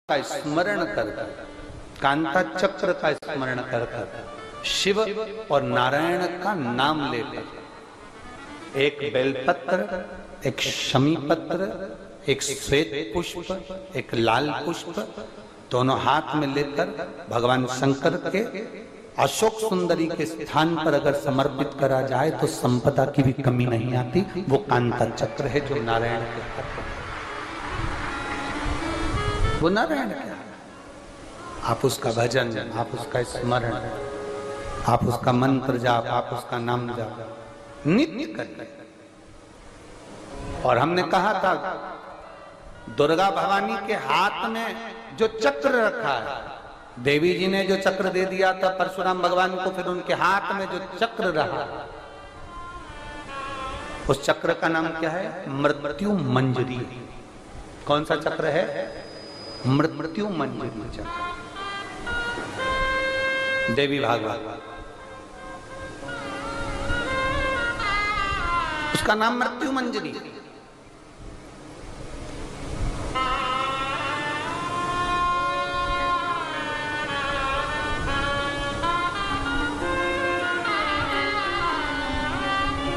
का स्मरण कर कांता चक्र का स्मरण कर शिव और नारायण का नाम लेकर एक बेलपत्र, एक शमी पत्र, एक श्वेत पुष्प, एक लाल पुष्प दोनों हाथ में लेकर भगवान शंकर के अशोक सुंदरी के स्थान पर अगर समर्पित करा जाए तो संपदा की भी कमी नहीं आती। वो कांता चक्र है जो नारायण के हाथ में, वो नारायण क्या है। आप उसका भजन, आप उसका स्मरण, आप उसका मंत्र जाप, आप उसका नाम जाप नित्य करिए। और हमने कहा था दुर्गा भवानी के हाथ में जो चक्र रखा है, देवी जी ने जो चक्र दे दिया था परशुराम भगवान को, फिर उनके हाथ में जो चक्र रहा उस चक्र का नाम क्या है? मृत्यु मंजरी। कौन सा चक्र है? मृत्यु मंजरी चक्र। देवी भागवत उसका नाम मृत्यु मंजरी।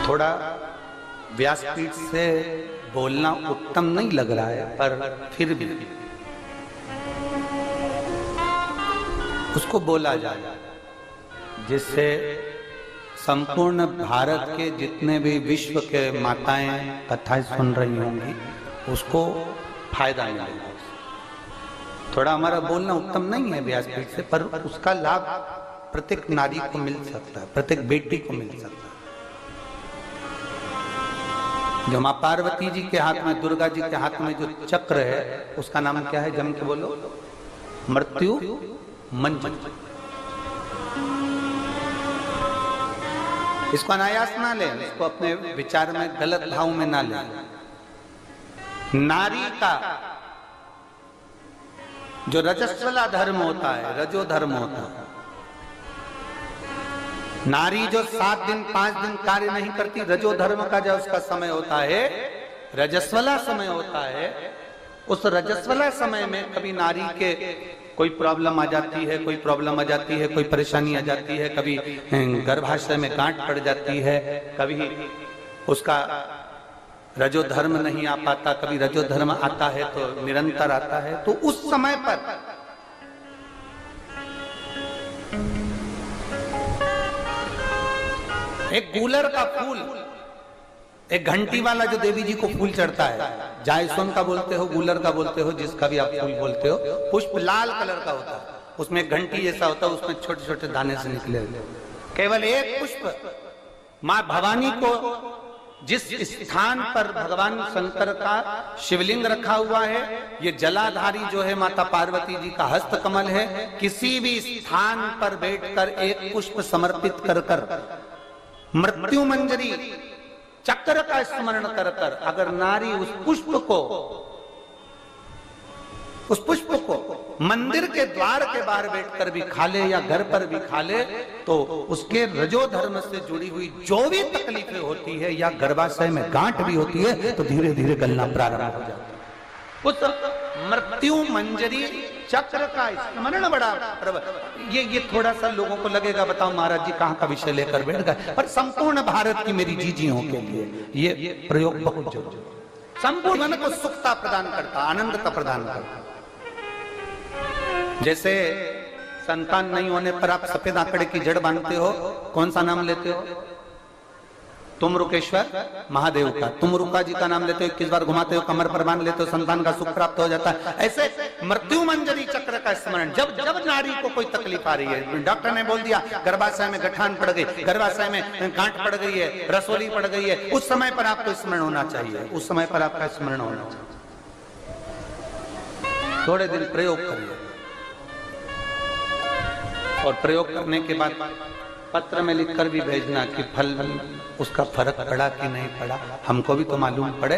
थोड़ा व्यासपीठ से बोलना उत्तम नहीं लग रहा है, पर फिर भी उसको बोला जाए जिससे संपूर्ण भारत के जितने भी विश्व के माताएं कथाएं सुन रही होंगी उसको फायदा मिलेगा। थोड़ा हमारा बोलना उत्तम नहीं है व्यासपीठ से, पर उसका लाभ प्रत्येक नारी को मिल सकता है, प्रत्येक बेटी को मिल सकता है। जो माँ पार्वती जी के हाथ में, दुर्गा जी के हाथ में जो चक्र है उसका नाम क्या है? जम के बोलो, मृत्यु मंजरी। इसको अनायास ना ले, इसको अपने विचार में गलत भाव में ना ले। नारी का जो रजस्वला धर्म होता है, रजो धर्म होता है, नारी जो 7 दिन 5 दिन कार्य नहीं करती, रजो धर्म का जो उसका समय होता है, रजस्वला समय होता है, उस रजस्वला समय में कभी नारी के कोई प्रॉब्लम आ जाती है, कोई प्रॉब्लम आ जाती है, कोई परेशानी आ जाती है, कभी गर्भाशय में गांठ पड़ जाती है, कभी उसका रजो धर्म नहीं आ पाता, कभी रजो धर्म आता है तो निरंतर आता है। तो उस समय पर एक गूलर का फूल, एक घंटी वाला जो देवी जी को फूल चढ़ता है, जायसोन का बोलते हो, गूलर का बोलते हो, जिसका भी आप फूल बोलते हो, पुष्प लाल कलर का होता है, उसमें एक घंटी जैसा होता है, उसमें छोटे छोटे दाने से निकले। केवल एक पुष्प मां भवानी को, जिस स्थान पर भगवान शंकर का शिवलिंग रखा हुआ है, ये जलाधारी जो है माता पार्वती जी का हस्त कमल है, किसी भी स्थान पर बैठकर एक पुष्प समर्पित कर कर मृत्यु मंजरी चक्र का स्मरण कर कर अगर नारी उस पुष्प को मंदिर के द्वार के बाहर बैठकर भी खा ले या घर पर भी खा ले, तो उसके रजो धर्म से जुड़ी हुई जो भी तकलीफें होती है या गर्भाशय में गांठ भी होती है तो धीरे धीरे गलना प्रारंभ हो जाता है। उस मृत्यु मंजरी चक्र का स्मरण बड़ा ये थोड़ा सा लोगों को लगेगा, बताओ महाराज जी कहाँ का विषय लेकर बैठ गए, पर संपूर्ण भारत की मेरी जीजियों के लिए ये प्रयोग बहुत जरूरी, संपूर्ण मन को सुखता प्रदान करता, आनंदता प्रदान करता। जैसे संतान नहीं होने पर आप सफेद आंकड़े की जड़ बांधते हो, कौन सा नाम लेते हो? तुम रुकेश्वर महादेव का। तुम रुका जी का नाम लेते हो, 21 बार घुमाते हो, कमर पर बांध लेते हो, संतान का सुख प्राप्त हो जाता है। ऐसे मृत्यु मंजरी चक्र का स्मरण, जब जब नारी को कोई तकलीफ आ रही है, डॉक्टर ने बोल दिया गर्भाशय में गठान पड़ गई, गर्भाशय में गांठ पड़ गई है, रसोली पड़ गई है, उस समय पर आपको स्मरण होना चाहिए, उस समय पर आपका स्मरण होना चाहिए। थोड़े दिन प्रयोग करिए और प्रयोग करने के बाद पत्र में लिखकर भी भेजना कि फल उसका फर्क पड़ा कि नहीं पड़ा, हमको भी तो मालूम पड़े।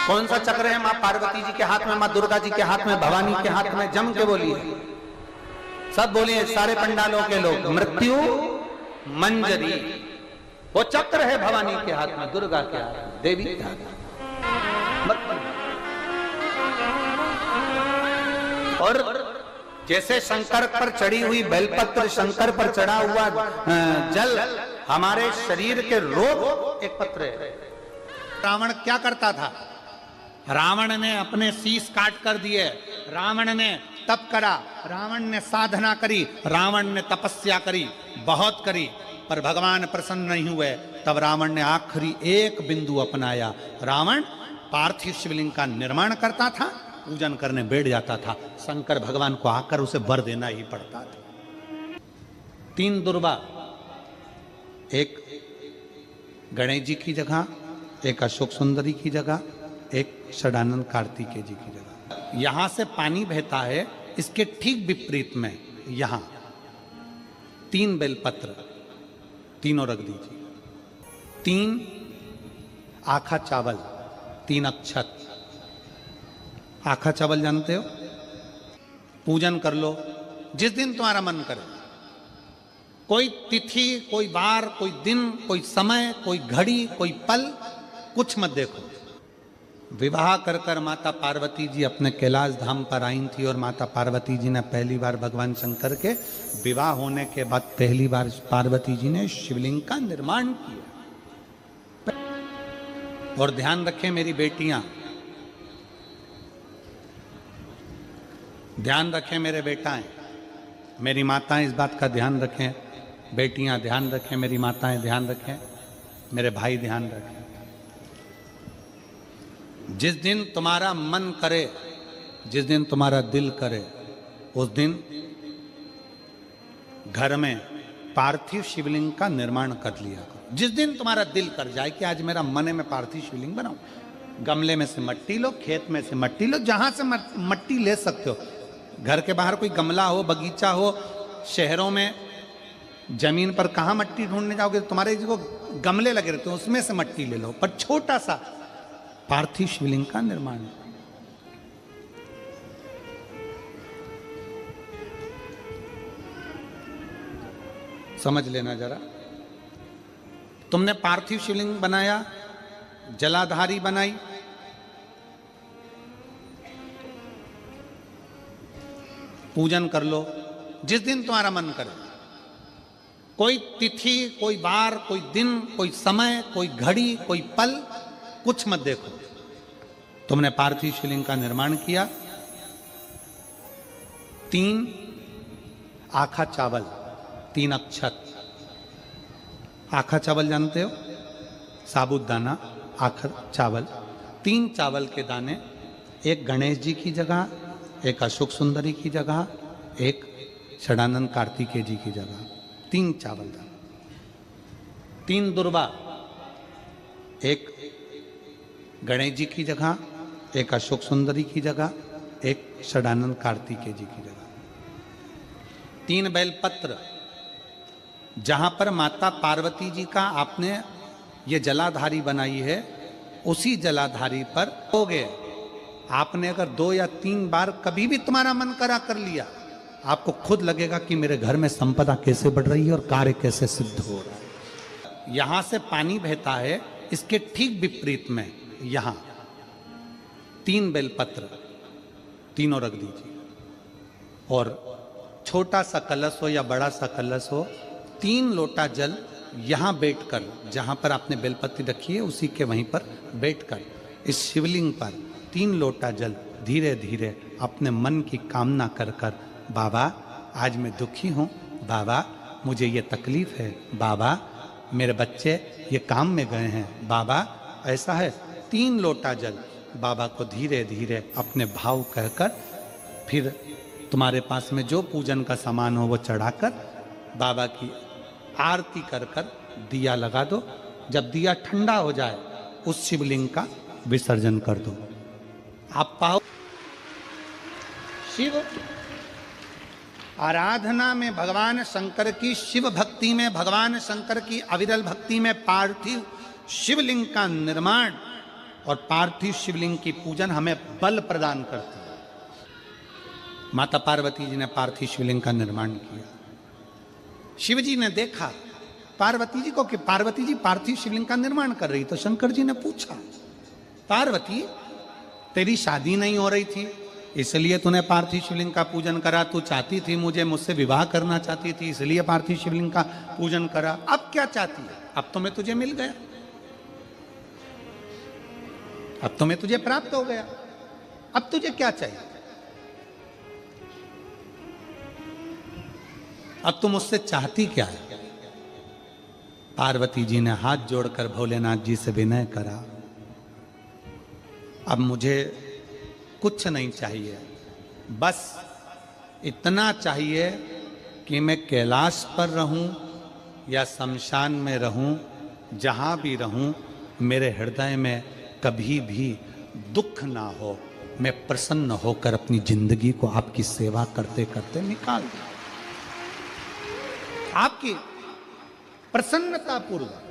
कौन सा चक्र है? मां पार्वती जी के हाथ में, मां दुर्गा जी के हाथ में, भवानी के हाथ में। जम के बोलिए, सब बोलिए, सारे पंडालों के लोग, मृत्यु मंजरी वो चक्र है भवानी के हाथ में, दुर्गा के हाथ में, देवी के हाथ में। और जैसे शंकर पर चढ़ी हुई बेलपत्र, शंकर पर चढ़ा हुआ जल हमारे शरीर के रोग एक पत्र है। रावण क्या करता था? रावण ने अपने शीश काट कर दिए, रावण ने तप करा, रावण ने साधना करी, रावण ने तपस्या करी, बहुत करी, पर भगवान प्रसन्न नहीं हुए। तब रावण ने आखिरी एक बिंदु अपनाया। रावण पार्थिव शिवलिंग का निर्माण करता था, पूजन करने बैठ जाता था। शंकर भगवान को आकर उसे वर देना ही पड़ता था। 3 दुर्वा, एक गणेश जी की जगह, एक अशोक सुंदरी की जगह, एक षडानंद कार्तिकेय जी की जगह। यहां से पानी बहता है, इसके ठीक विपरीत में यहां 3 बेलपत्र, तीनों रख दीजिए। 3 आखा चावल, 3 अक्षत। आखा चावल जानते हो? पूजन कर लो जिस दिन तुम्हारा मन करे। कोई तिथि, कोई वार, कोई दिन, कोई समय, कोई घड़ी, कोई पल, कुछ मत देखो। विवाह कर कर माता पार्वती जी अपने कैलाश धाम पर आई थी और माता पार्वती जी ने पहली बार भगवान शंकर के विवाह होने के बाद पहली बार पार्वती जी ने शिवलिंग का निर्माण किया। और ध्यान रखें मेरी बेटियां, ध्यान रखें मेरे बेटाएं, मेरी माताएं इस बात का ध्यान रखें, बेटियां ध्यान रखें, मेरी माताएं ध्यान रखें, मेरे भाई ध्यान रखें। जिस दिन तुम्हारा मन करे, जिस दिन तुम्हारा दिल करे, उस दिन घर में पार्थिव शिवलिंग का निर्माण कर लिया करो। जिस दिन तुम्हारा दिल कर जाए कि आज मेरा मन है मैं पार्थिव शिवलिंग बनाऊं, गमले में से मट्टी लो, खेत में से मट्टी लो, जहां से मट्टी ले सकते हो। घर के बाहर कोई गमला हो, बगीचा हो, शहरों में जमीन पर कहां मट्टी ढूंढने जाओगे? तुम्हारे जो गमले लगे रहते हैं उसमें से मट्टी ले लो, पर छोटा सा पार्थिव शिवलिंग का निर्माण। समझ लेना जरा, तुमने पार्थिव शिवलिंग बनाया, जलाधारी बनाई, पूजन कर लो जिस दिन तुम्हारा मन करे। कोई तिथि, कोई वार, कोई दिन, कोई समय, कोई घड़ी, कोई पल, कुछ मत देखो। तुमने पार्थिव शिवलिंग का निर्माण किया। 3 आखा चावल, 3 अक्षत। आखा चावल जानते हो? साबूदाना, आखा चावल। 3 चावल के दाने, एक गणेश जी की जगह, एक अशोक सुंदरी की जगह, एक षडानंद कार्तिकेय जी की जगह। 3 चावल दाने। 3 दुर्वा, एक गणेश जी की जगह, एक अशोक सुंदरी की जगह, एक षडानंद कार्तिकेय जी की जगह। 3 बेलपत्र, जहां पर माता पार्वती जी का आपने ये जलाधारी बनाई है, उसी जलाधारी पर हो गए। आपने अगर 2 या 3 बार कभी भी तुम्हारा मन करा कर लिया, आपको खुद लगेगा कि मेरे घर में संपदा कैसे बढ़ रही है और कार्य कैसे सिद्ध हो रहा है। यहां से पानी बहता है, इसके ठीक विपरीत में यहां 3 बेलपत्र, तीनों रख दीजिए। और छोटा सा कलश हो या बड़ा सा कलश हो, 3 लोटा जल यहां बैठकर, जहां पर आपने बेलपत्ती रखी है उसी के वहीं पर बैठकर इस शिवलिंग पर 3 लोटा जल धीरे धीरे अपने मन की कामना कर कर, बाबा आज मैं दुखी हूँ, बाबा मुझे ये तकलीफ है, बाबा मेरे बच्चे ये काम में गए हैं, बाबा ऐसा है। 3 लोटा जल बाबा को धीरे धीरे अपने भाव कहकर, फिर तुम्हारे पास में जो पूजन का सामान हो वो चढ़ाकर बाबा की आरती कर कर दिया लगा दो। जब दिया ठंडा हो जाए उस शिवलिंग का विसर्जन कर दो। आप पाओ शिव आराधना में, भगवान शंकर की शिव भक्ति में, भगवान शंकर की अविरल भक्ति में पार्थिव शिवलिंग का निर्माण और पार्थिव शिवलिंग की पूजन हमें बल प्रदान करती है। माता पार्वती जी ने पार्थिव शिवलिंग का निर्माण किया। शिव जी ने देखा पार्वती जी को कि पार्वती जी पार्थिव शिवलिंग का निर्माण कर रही, तो शंकर जी ने पूछा, पार्वती तेरी शादी नहीं हो रही थी, इसलिए तूने पार्थिव शिवलिंग का पूजन करा, तू चाहती थी मुझे, मुझसे विवाह करना चाहती थी, इसलिए पार्थिव शिवलिंग का पूजन करा। अब क्या चाहती है? अब तो मैं तुझे मिल गया, अब तो मैं तुझे प्राप्त हो गया, अब तुझे क्या चाहिए? अब तुम मुझसे चाहती क्या है? पार्वती जी ने हाथ जोड़कर भोलेनाथ जी से विनय करा, अब मुझे कुछ नहीं चाहिए, बस इतना चाहिए कि मैं कैलाश पर रहूं या शमशान में रहूं, जहां भी रहूं मेरे हृदय में कभी भी दुख ना हो, मैं प्रसन्न होकर अपनी जिंदगी को आपकी सेवा करते करते निकाल दूं। आपकी प्रसन्नता पूर्वक